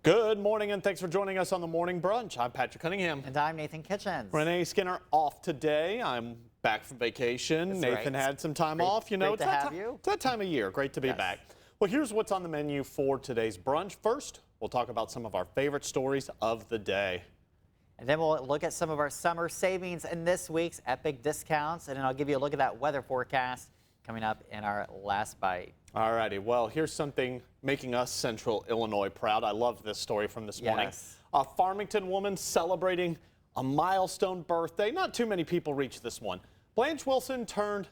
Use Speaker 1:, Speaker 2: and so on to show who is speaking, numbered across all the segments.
Speaker 1: Good morning and thanks for joining us on the Morning Brunch. I'm Patrick Cunningham.
Speaker 2: And I'm Nathan Kitchens.
Speaker 1: Renee Skinner off today. I'm back from vacation.
Speaker 2: That's
Speaker 1: Nathan
Speaker 2: right.
Speaker 1: had some time off. You know,
Speaker 2: great to have you.
Speaker 1: It's that time of year. Great to be back. Well, here's what's on the menu for today's brunch. First, we'll talk about some of our favorite stories of the day.
Speaker 2: And then we'll look at some of our summer savings and this week's epic discounts. And then I'll give you a look at that weather forecast coming up in our last bite.
Speaker 1: All righty. Well, here's something making us Central Illinois proud. I love this story from this morning. A Farmington woman celebrating a milestone birthday. Not too many people reach this one. Blanche Wilson turned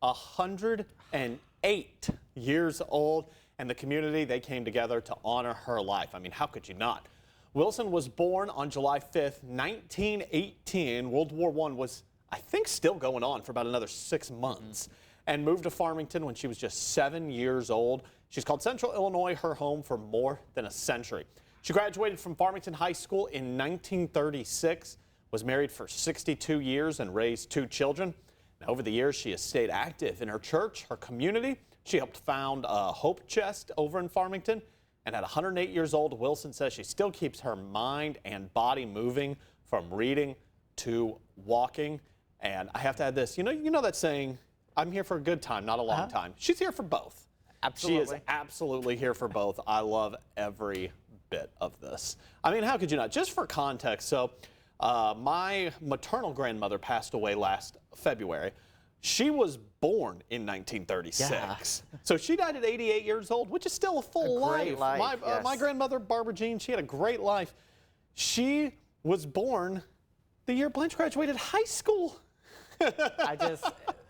Speaker 1: 108 years old, and the community, they came together to honor her life. I mean, how could you not? Wilson was born on July 5th, 1918. World War I was, I think, still going on for about another 6 months. And moved to Farmington when she was just 7 years old. She's called Central Illinois her home for more than a century. She graduated from Farmington High School in 1936, was married for 62 years and raised 2 children. Now, over the years, she has stayed active in her church, her community. She helped found a Hope Chest over in Farmington. And at 108 years old, Wilson says she still keeps her mind and body moving from reading to walking. And I have to add this, you know that saying, I'm here for a good time, not a long time. She's here for both.
Speaker 2: Absolutely.
Speaker 1: She is absolutely here for both. I love every bit of this. I mean, how could you not? Just for context, so my maternal grandmother passed away last February. She was born in 1936. Yeah. So she died at 88 years old, which is still a full life. My grandmother, Barbara Jean, she had a great life. She was born the year Blanche graduated high school.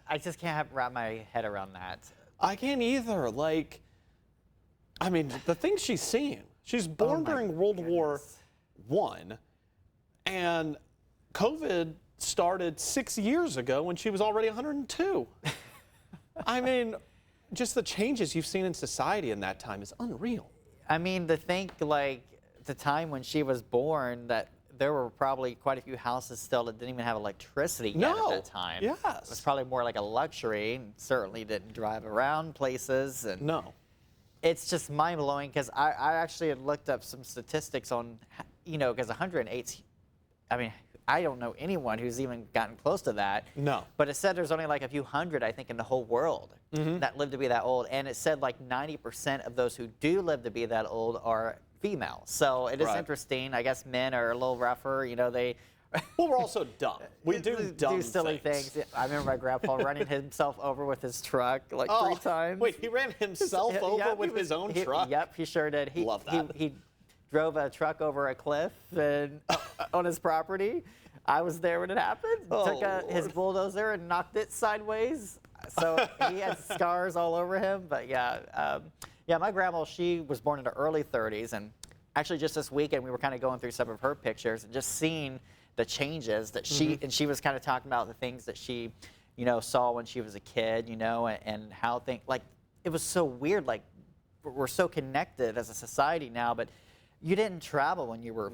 Speaker 2: I just can't wrap my head around that.
Speaker 1: I can't either. Like, I mean, the things she's seeing. She's born during World War I, and COVID started 6 years ago when she was already 102. I mean, just the changes you've seen in society in that time is unreal.
Speaker 2: I mean, to think, like, the time when she was born, that there were probably quite a few houses still that didn't even have electricity yet at that time.
Speaker 1: Yes.
Speaker 2: It was probably more like a luxury, and certainly didn't drive around places. And it's just mind-blowing because I actually had looked up some statistics on, because 108, I mean, I don't know anyone who's even gotten close to that. No. But it said there's only like a few hundred, I think, in the whole world that live to be that old. And it said like 90% of those who do live to be that old are female. So it is interesting. I guess men are a little rougher, they...
Speaker 1: Well, we're also dumb. We do
Speaker 2: silly things. I remember my grandpa running himself over with his truck like 3 times.
Speaker 1: Wait, he ran himself over with his own truck?
Speaker 2: Yep, he sure did.
Speaker 1: Love that.
Speaker 2: He drove a truck over a cliff and on his property. I was there when it happened. Took his bulldozer and knocked it sideways. So he had scars all over him. But yeah, my grandma, she was born in the early 30s. And actually just this weekend, we were kind of going through some of her pictures and just seeing the changes that she was kind of talking about the things that she, saw when she was a kid, and how things, like, it was so weird. Like, we're so connected as a society now, but you didn't travel when you were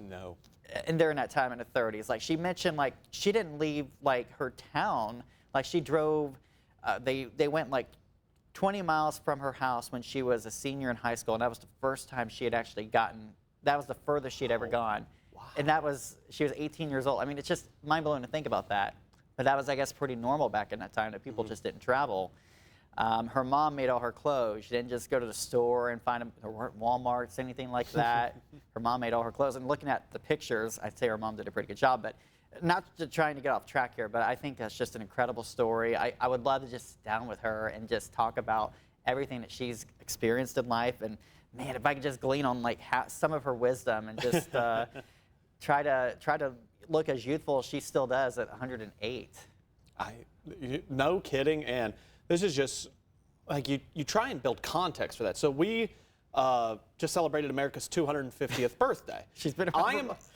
Speaker 2: and during that time in the 30s. Like, she mentioned, like, she didn't leave, like, her town. Like, she drove, they went, like, 20 miles from her house when she was a senior in high school, and that was the first time she had actually that was the furthest she'd ever gone. Wow. And she was 18 years old. I mean, it's just mind-blowing to think about that. But that was, I guess, pretty normal back in that time, that people just didn't travel. Her mom made all her clothes. She didn't just go to the store and find them. There weren't Walmarts, anything like that. Her mom made all her clothes. And looking at the pictures, I'd say her mom did a pretty good job. But not trying to get off track here, but I think that's just an incredible story. I would love to just sit down with her and just talk about everything that she's experienced in life. And man, if I could just glean on like some of her wisdom and just try to look as youthful as she still does at 108.
Speaker 1: No kidding. And this is just like you try and build context for that. So we just celebrated America's 250th birthday.
Speaker 2: She's been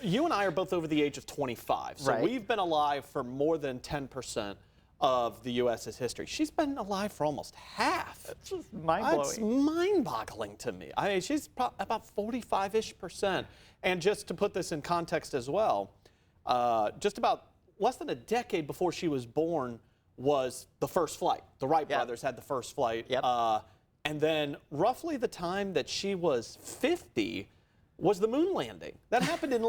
Speaker 1: you and I are both over the age of 25. So we've been alive for more than 10% of the U.S.'s history. She's been alive for almost half.
Speaker 2: That's just mind-blowing.
Speaker 1: It's mind-boggling to me. I mean, she's about 45-ish%. And just to put this in context as well, just about less than a decade before she was born was the first flight. The Wright brothers had the first flight. And then roughly the time that she was 50, was the moon landing. That happened in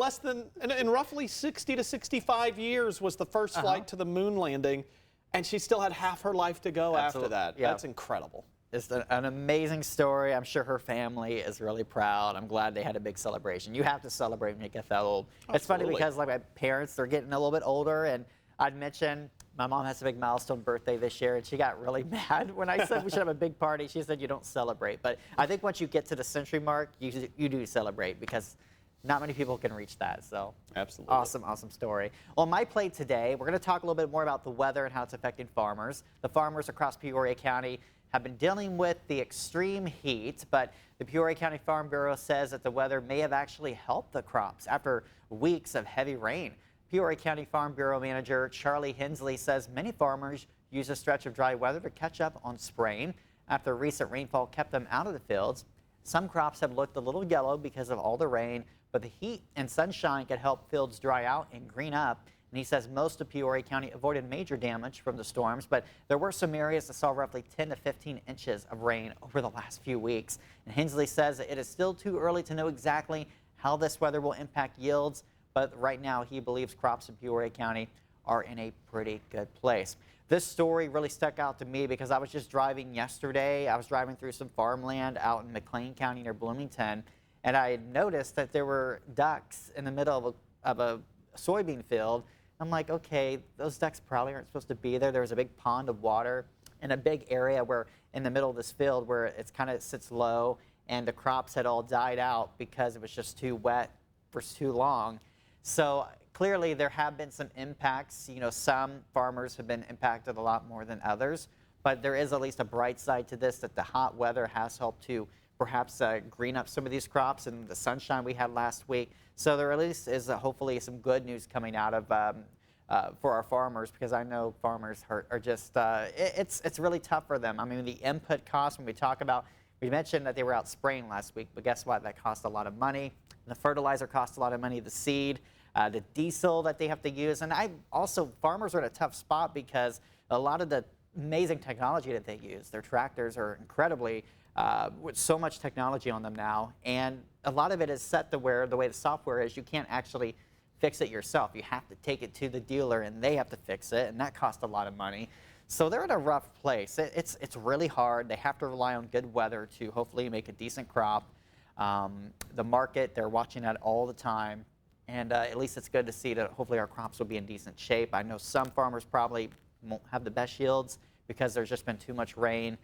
Speaker 1: in roughly 60 to 65 years was the first flight to the moon landing, and she still had half her life to go after that.
Speaker 2: Yeah.
Speaker 1: That's incredible.
Speaker 2: It's an amazing story. I'm sure her family is really proud. I'm glad they had a big celebration. You have to celebrate when you get that old.
Speaker 1: Absolutely.
Speaker 2: It's funny because like my parents, they're getting a little bit older, and I'd mentioned my mom has a big milestone birthday this year, and she got really mad when I said we should have a big party. She said you don't celebrate. But I think once you get to the century mark, you do celebrate because not many people can reach that. So
Speaker 1: absolutely.
Speaker 2: Awesome story. On my plate today, we're going to talk a little bit more about the weather and how it's affecting farmers. The farmers across Peoria County have been dealing with the extreme heat, but the Peoria County Farm Bureau says that the weather may have actually helped the crops after weeks of heavy rain. Peoria County Farm Bureau Manager Charlie Hensley says many farmers use a stretch of dry weather to catch up on spraying after recent rainfall kept them out of the fields. Some crops have looked a little yellow because of all the rain, but the heat and sunshine could help fields dry out and green up. And he says most of Peoria County avoided major damage from the storms, but there were some areas that saw roughly 10 to 15 inches of rain over the last few weeks. And Hensley says that it is still too early to know exactly how this weather will impact yields, but right now he believes crops in Peoria County are in a pretty good place. This story really stuck out to me because I was just driving yesterday. I was driving through some farmland out in McLean County near Bloomington, and I noticed that there were ducks in the middle of a soybean field. I'm like, okay, those ducks probably aren't supposed to be there. There was a big pond of water in a big area where in the middle of this field where it's kind of sits low, and the crops had all died out because it was just too wet for too long. So clearly there have been some impacts. You know, some farmers have been impacted a lot more than others, but there is at least a bright side to this, that the hot weather has helped to perhaps green up some of these crops and the sunshine we had last week. So there at least is hopefully some good news coming out of for our farmers, because I know farmers are just, it's really tough for them. I mean, the input costs, when we talk about, we mentioned that they were out spraying last week, but guess what? That cost a lot of money. The fertilizer costs a lot of money, the seed, the diesel that they have to use. And farmers are in a tough spot because a lot of the amazing technology that they use, their tractors are incredibly, with so much technology on them now. And a lot of it is set to where the way the software is, you can't actually fix it yourself. You have to take it to the dealer and they have to fix it, and that costs a lot of money. So they're in a rough place. It's really hard. They have to rely on good weather to hopefully make a decent crop. The market, they're watching that all the time. And at least it's good to see that hopefully our crops will be in decent shape. I know some farmers probably won't have the best yields because there's just been too much rain.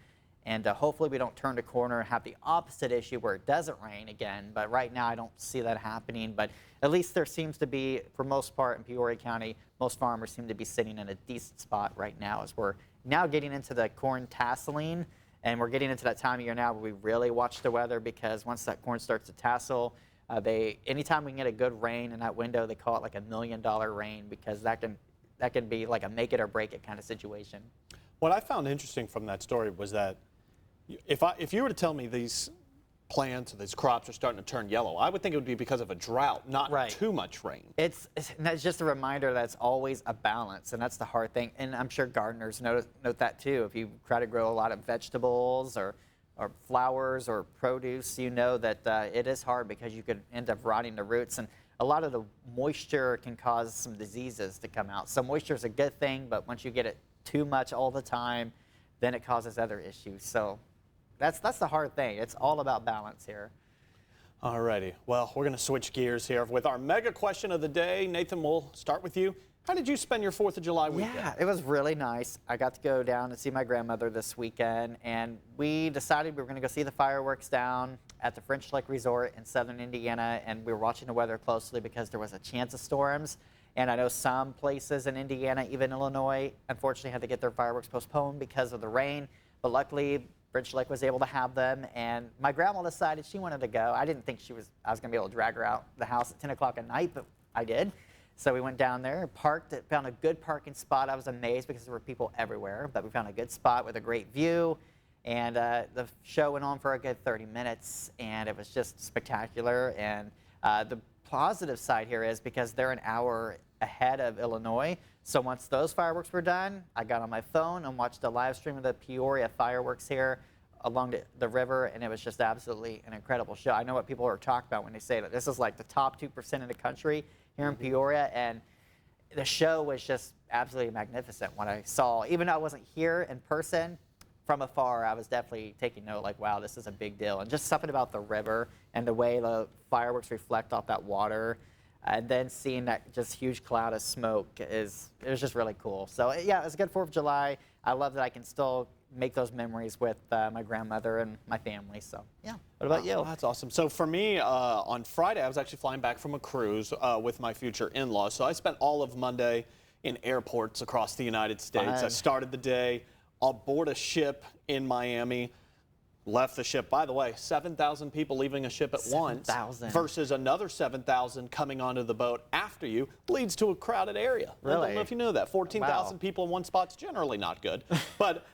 Speaker 2: And hopefully we don't turn the corner and have the opposite issue where it doesn't rain again. But right now I don't see that happening. But at least there seems to be, for most part in Peoria County, most farmers seem to be sitting in a decent spot right now, as we're now getting into the corn tasseling. And we're getting into that time of year now where we really watch the weather, because once that corn starts to tassel, anytime we can get a good rain in that window, they call it like $1 million rain, because that can be like a make it or break it kind of situation.
Speaker 1: What I found interesting from that story was that if you were to tell me these plants or these crops are starting to turn yellow, I would think it would be because of a drought, not too much rain.
Speaker 2: It's just a reminder that it's always a balance, and that's the hard thing. And I'm sure gardeners note that too. If you try to grow a lot of vegetables or flowers or produce, you know that it is hard because you could end up rotting the roots, and a lot of the moisture can cause some diseases to come out. So moisture is a good thing, but once you get it too much all the time, then it causes other issues. So that's the hard thing. It's all about balance here.
Speaker 1: Alrighty, well, we're going to switch gears here with our mega question of the day. Nathan, we'll start with you. How did you spend your 4th of July weekend?
Speaker 2: Yeah, it was really nice. I got to go down and see my grandmother this weekend, and we decided we were going to go see the fireworks down at the French Lake Resort in southern Indiana, and we were watching the weather closely because there was a chance of storms. And I know some places in Indiana, even Illinois, unfortunately had to get their fireworks postponed because of the rain, but luckily French Lake was able to have them, and my grandma decided she wanted to go. I didn't think I was going to be able to drag her out the house at 10 o'clock at night, but I did. So we went down there, parked, found a good parking spot. I was amazed because there were people everywhere, but we found a good spot with a great view. And the show went on for a good 30 minutes, and it was just spectacular. And the positive side here is because they're an hour ahead of Illinois. So once those fireworks were done, I got on my phone and watched a live stream of the Peoria fireworks here along the river, and it was just absolutely an incredible show. I know what people are talking about when they say that this is like the top 2% of the country here in Peoria, and the show was just absolutely magnificent. When I saw, even though I wasn't here in person, from afar, I was definitely taking note, like, wow, this is a big deal. And just something about the river and the way the fireworks reflect off that water, and then seeing that just huge cloud of smoke, it was just really cool. So yeah, it was a good 4th of July. I love that I can still make those memories with my grandmother and my family. So yeah, what about you?
Speaker 1: That's awesome. So for me, on Friday, I was actually flying back from a cruise with my future in-laws. So I spent all of Monday in airports across the United States.
Speaker 2: Fun.
Speaker 1: I started the day aboard a ship in Miami, left the ship. By the way, 7,000 people leaving a ship at once versus another 7,000 coming onto the boat after you leads to a crowded area.
Speaker 2: Really?
Speaker 1: I don't know if you knew that. 14,000 people in one spot's generally not good. But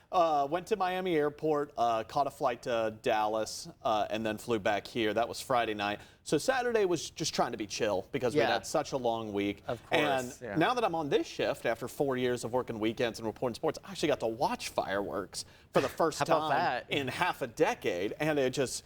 Speaker 1: went to Miami Airport, caught a flight to Dallas, and then flew back here. That was Friday night. So Saturday was just trying to be chill because we had such a long week.
Speaker 2: Of course.
Speaker 1: And now that I'm on this shift, after 4 years of working weekends and reporting sports, I actually got to watch fireworks for the first time in half a decade. And it's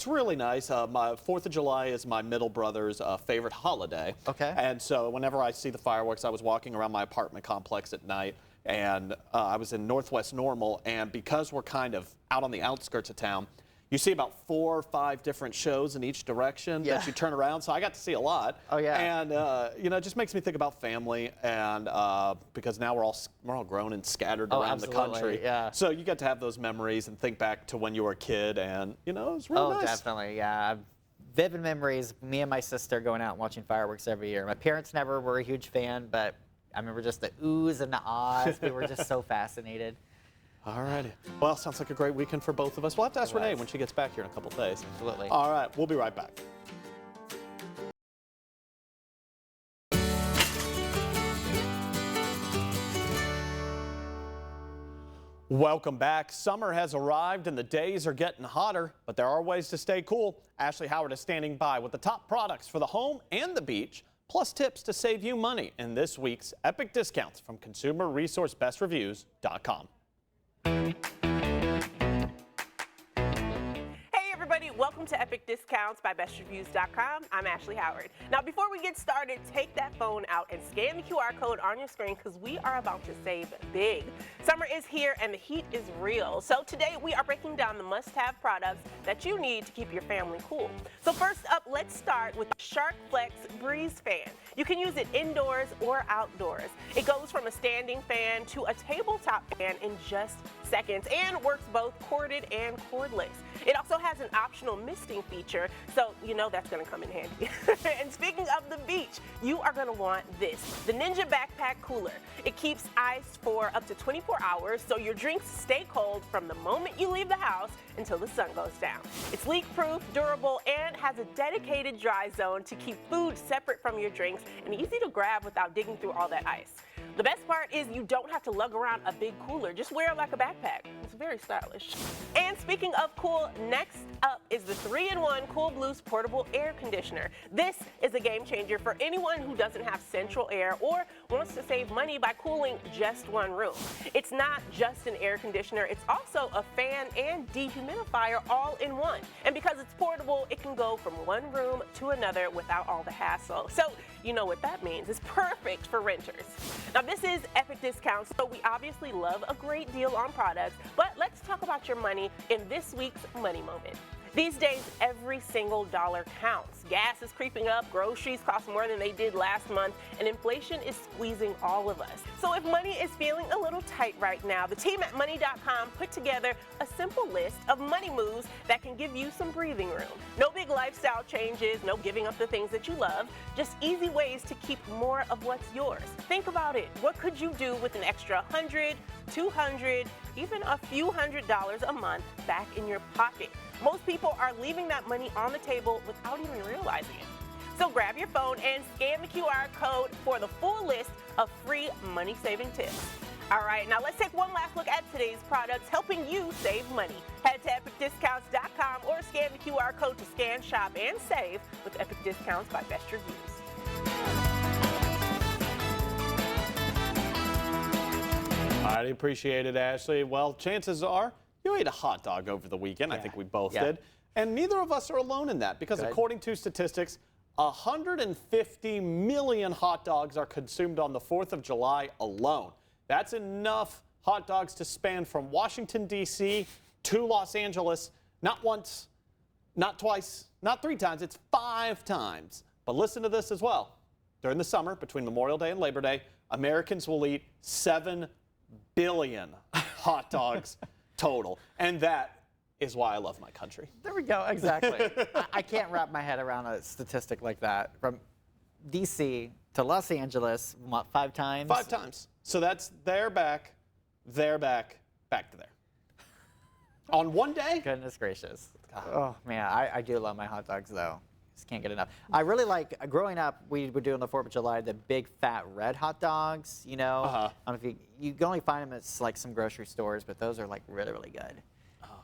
Speaker 1: really nice. My 4th of July is my middle brother's favorite holiday.
Speaker 2: Okay.
Speaker 1: And so whenever I see the fireworks, I was walking around my apartment complex at night, and I was in Northwest Normal, and because we're kind of out on the outskirts of town, you see about 4 or 5 different shows in each direction that you turn around. So I got to see a lot.
Speaker 2: Oh, yeah.
Speaker 1: And, you know, it just makes me think about family, and because now we're all grown and scattered around the country.
Speaker 2: Yeah.
Speaker 1: So you get to have those memories and think back to when you were a kid, and, you know, it was really nice.
Speaker 2: Oh, definitely, yeah. Vivid memories, me and my sister going out and watching fireworks every year. My parents never were a huge fan, but I remember just the oohs and the ahs. We were just so fascinated.
Speaker 1: All righty. Well, sounds like a great weekend for both of us. We'll have to ask Renee when she gets back here in a couple days.
Speaker 2: Absolutely.
Speaker 1: All right, we'll be right back. Welcome back. Summer has arrived and the days are getting hotter, but there are ways to stay cool. Ashley Howard is standing by with the top products for the home and the beach, plus tips to save you money in this week's Epic Discounts from ConsumerResourceBestReviews.com.
Speaker 3: Welcome to Epic Discounts by BestReviews.com. I'm Ashley Howard. Now, before we get started, take that phone out and scan the QR code on your screen because we are about to save big. Summer is here and the heat is real. So today we are breaking down the must-have products that you need to keep your family cool. So first up, let's start with the Shark Flex Breeze Fan. You can use it indoors or outdoors. It goes from a standing fan to a tabletop fan in just seconds and works both corded and cordless. It also has an optional misting feature, so you know that's going to come in handy. And speaking of the beach, you are going to want this, the Ninja Backpack Cooler. It keeps ice for up to 24 hours, so your drinks stay cold from the moment you leave the house until the sun goes down. It's leak-proof, durable, and has a dedicated dry zone to keep food separate from your drinks and easy to grab without digging through all that ice. The best part is you don't have to lug around a big cooler. Just wear it like a backpack. It's very stylish. And speaking of cool, next up is the 3-in-1 Cool Blues Portable Air Conditioner. This is a game changer for anyone who doesn't have central air or wants to save money by cooling just one room. It's not just an air conditioner, it's also a fan and dehumidifier all in one. And because it's portable, it can go from one room to another without all the hassle. So you know what that means. It's perfect for renters. Now this is Epic Discounts, so we obviously love a great deal on products, but let's talk about your money in this week's Money Moment. These days, every single dollar counts. Gas is creeping up, groceries cost more than they did last month, and inflation is squeezing all of us. So if money is feeling a little tight right now, the team at Money.com put together a simple list of money moves that can give you some breathing room. No big lifestyle changes, no giving up the things that you love, just easy ways to keep more of what's yours. Think about it. What could you do with an extra $100, $200, even a few $100s a month back in your pocket? Most people are leaving that money on the table without even realizing it. So grab your phone and scan the QR code for the full list of free money-saving tips. All right, now let's take one last look at today's products helping you save money. Head to epicdiscounts.com or scan the QR code to scan, shop, and save with Epic Discounts by Best Reviews.
Speaker 1: I appreciate it, Ashley. Well, chances are You ate a hot dog over the weekend. I think we both
Speaker 2: Yeah.
Speaker 1: did. And neither of us are alone in that because
Speaker 2: Good.
Speaker 1: according to statistics, 150 million hot dogs are consumed on the 4th of July alone. That's enough hot dogs to span from Washington, D.C. to Los Angeles, not once, not twice, not 3 times, it's 5 times. But listen to this as well. During the summer, between Memorial Day and Labor Day, Americans will eat 7 billion hot dogs total. And that is why I love my country.
Speaker 2: There we go, exactly. I can't wrap my head around a statistic like that. From D.C. to Los Angeles, what, 5 times?
Speaker 1: 5 times. So that's there, back, back to there. On one day?
Speaker 2: Goodness gracious. Oh, man, I do love my hot dogs, though. Just can't get enough. I really like, growing up, we would do on the 4th of July the big fat red hot dogs, you know. If you can only find them at like some grocery stores, but those are like really, really good.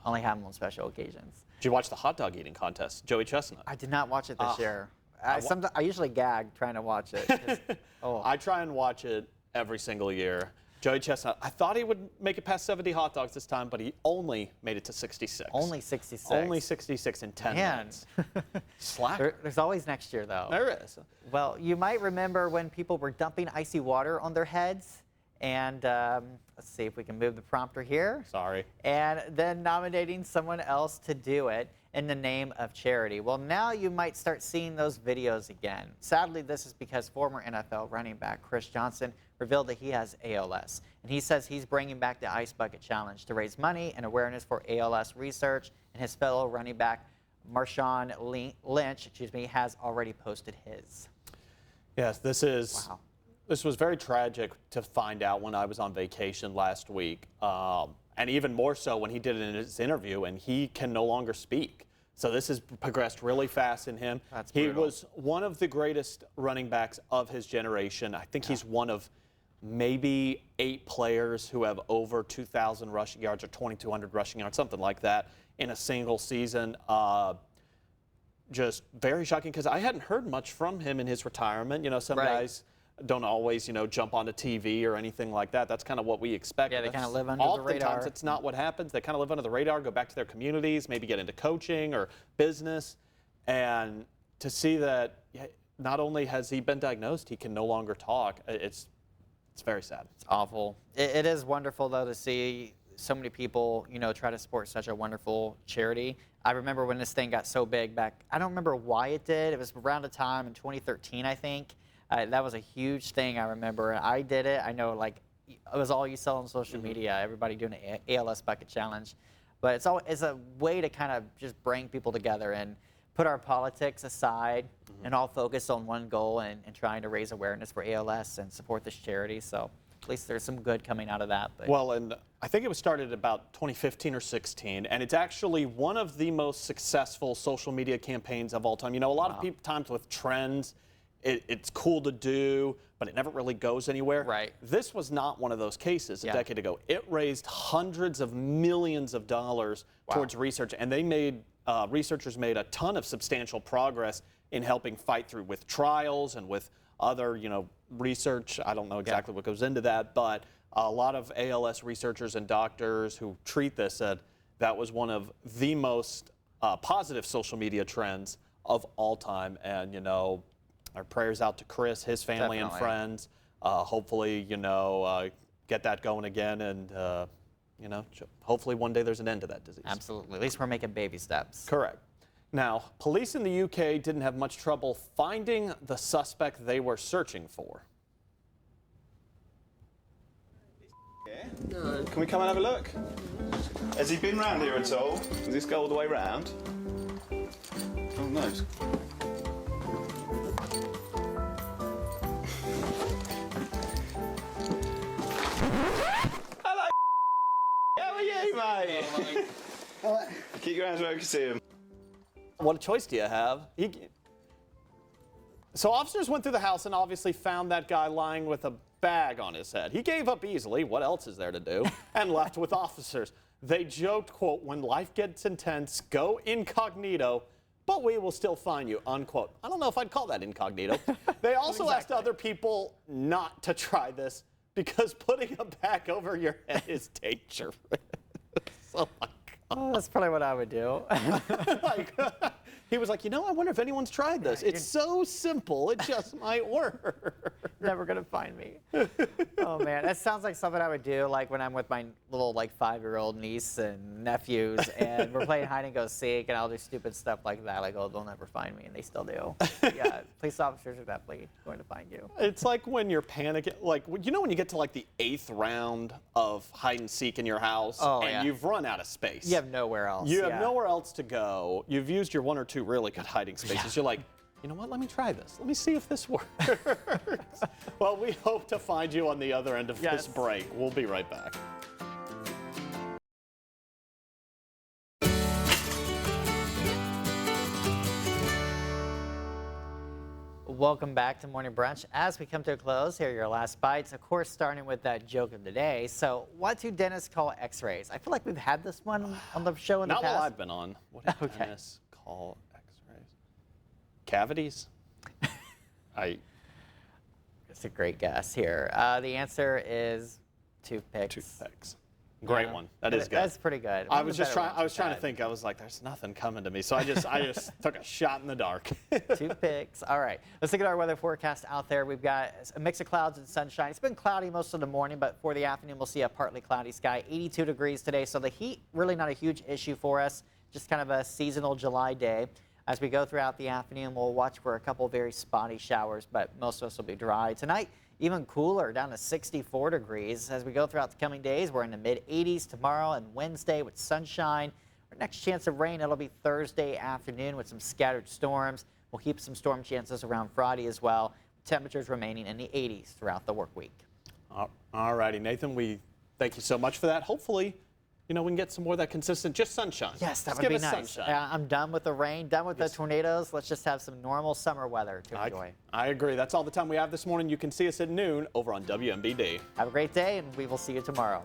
Speaker 2: Only have them on special occasions.
Speaker 1: Did you watch the hot dog eating contest? Joey Chestnut.
Speaker 2: I did not watch it this year. I usually gag trying to watch it.
Speaker 1: I try and watch it every single year. Joey Chestnut, I thought he would make it past 70 hot dogs this time, but he only made it to 66.
Speaker 2: Only 66.
Speaker 1: Only 66 in 10 minutes. Slacker.
Speaker 2: There's always next year, though.
Speaker 1: There is.
Speaker 2: Well, you might remember when people were dumping icy water on their heads. And let's see if we can move the prompter here.
Speaker 1: Sorry.
Speaker 2: And then nominating someone else to do it in the name of charity. Well, now you might start seeing those videos again. Sadly, this is because former NFL running back Chris Johnson revealed that he has ALS. And he says he's bringing back the Ice Bucket Challenge to raise money and awareness for ALS research. And his fellow running back, Marshawn Lynch, has already posted his.
Speaker 1: Yes, this is...
Speaker 2: Wow.
Speaker 1: This was very tragic to find out when I was on vacation last week, and even more so when he did it in his interview, and he can no longer speak. So this has progressed really fast in him.
Speaker 2: That's
Speaker 1: he
Speaker 2: brutal.
Speaker 1: was one of the greatest running backs of his generation. I think he's one of maybe 8 players who have over 2,000 rushing yards or 2,200 rushing yards, something like that, in a single season. Just very shocking because I hadn't heard much from him in his retirement. You know, some guys don't always, jump onto TV or anything like that. That's kind of what we expect.
Speaker 2: Yeah, they kind of live under the radar.
Speaker 1: Oftentimes, it's not what happens. They kind of live under the radar, go back to their communities, maybe get into coaching or business. And to see that not only has he been diagnosed, he can no longer talk, it's very sad.
Speaker 2: It's awful. It is wonderful, though, to see so many people, try to support such a wonderful charity. I remember when this thing got so big back, I don't remember why it did. It was around a time in 2013, I think. That was a huge thing, I remember. I did it. I know, it was all you saw on social media, everybody doing an ALS Bucket Challenge. But it's a way to kind of just bring people together and put our politics aside and all focus on one goal and trying to raise awareness for ALS and support this charity. So at least there's some good coming out of that. But.
Speaker 1: Well, and I think it was started about 2015 or 16, and it's actually one of the most successful social media campaigns of all time. A lot of times with trends, it's cool to do, but it never really goes anywhere.
Speaker 2: Right.
Speaker 1: This was not one of those cases a decade ago. It raised hundreds of millions of dollars towards research, and they made researchers made a ton of substantial progress in helping fight through with trials and with other, research. I don't know exactly what goes into that, but a lot of ALS researchers and doctors who treat this said that was one of the most positive social media trends of all time, and our prayers out to Chris, his family and friends. Hopefully, get that going again, and hopefully one day there's an end to that disease.
Speaker 2: Absolutely. At least we're making baby steps.
Speaker 1: Correct. Now, police in the UK didn't have much trouble finding the suspect they were searching for.
Speaker 4: Can we come and have a look? Has he been round here at all? Does this go all the way round? Oh no. Hello. How are you, mate? Keep your hands where you can see him.
Speaker 1: What a choice do you have? So officers went through the house and obviously found that guy lying with a bag on his head. He gave up easily, what else is there to do, and left with officers. They joked, quote, "When life gets intense, go incognito, but we will still find you," unquote. I don't know if I'd call that incognito. They also asked other people not to try this because putting a bag over your head is dangerous. Oh my
Speaker 2: Oh, that's probably what I would do.
Speaker 1: like, he was like, I wonder if anyone's tried this. It's so simple, it just might work.
Speaker 2: Never gonna find me. Oh man, that sounds like something I would do, like when I'm with my little 5-year-old niece and nephews, and we're playing hide and go seek, and I'll do stupid stuff like that, like, oh, they'll never find me, and they still do. Yeah, police officers are definitely going to find you.
Speaker 1: It's like when you're panicking, when you get to the 8th round of hide and seek in your house,
Speaker 2: Oh,
Speaker 1: and
Speaker 2: yeah.
Speaker 1: you've run out of space.
Speaker 2: You have nowhere else.
Speaker 1: You have
Speaker 2: yeah.
Speaker 1: nowhere else to go. You've used your 1 or 2 really good hiding spaces. You're like, you know what? Let me try this. Let me see if this works. Well, we hope to find you on the other end of this break. We'll be right back.
Speaker 2: Welcome back to Morning Brunch. As we come to a close, here are your last bites. Of course, starting with that joke of the day. So, what do dentists call x-rays? I feel like we've had this one on the show in the
Speaker 1: Not
Speaker 2: past.
Speaker 1: while I've been on. What do dentists call x-rays? Cavities?
Speaker 2: It's a great guess here. The answer is toothpicks.
Speaker 1: Toothpicks. Great one. That is good.
Speaker 2: That's pretty good.
Speaker 1: I was trying to think. I was like, there's nothing coming to me. So I just took a shot in the dark.
Speaker 2: Toothpicks. All right. Let's look at our weather forecast out there. We've got a mix of clouds and sunshine. It's been cloudy most of the morning, but for the afternoon, we'll see a partly cloudy sky. 82 degrees today. So the heat really not a huge issue for us. Just kind of a seasonal July day. As we go throughout the afternoon, we'll watch for a couple very spotty showers, but most of us will be dry. Tonight, even cooler, down to 64 degrees. As we go throughout the coming days, we're in the mid-80s tomorrow and Wednesday with sunshine. Our next chance of rain, it'll be Thursday afternoon with some scattered storms. We'll keep some storm chances around Friday as well. Temperatures remaining in the 80s throughout the work week.
Speaker 1: All righty, Nathan, we thank you so much for that. Hopefully, we can get some more of that consistent, just sunshine.
Speaker 2: Yes, that
Speaker 1: Just
Speaker 2: would
Speaker 1: give
Speaker 2: be
Speaker 1: us
Speaker 2: nice.
Speaker 1: sunshine.
Speaker 2: I'm done with the rain, done with the tornadoes. Let's just have some normal summer weather to enjoy.
Speaker 1: I agree. That's all the time we have this morning. You can see us at noon over on WMBD.
Speaker 2: Have a great day, and we will see you tomorrow.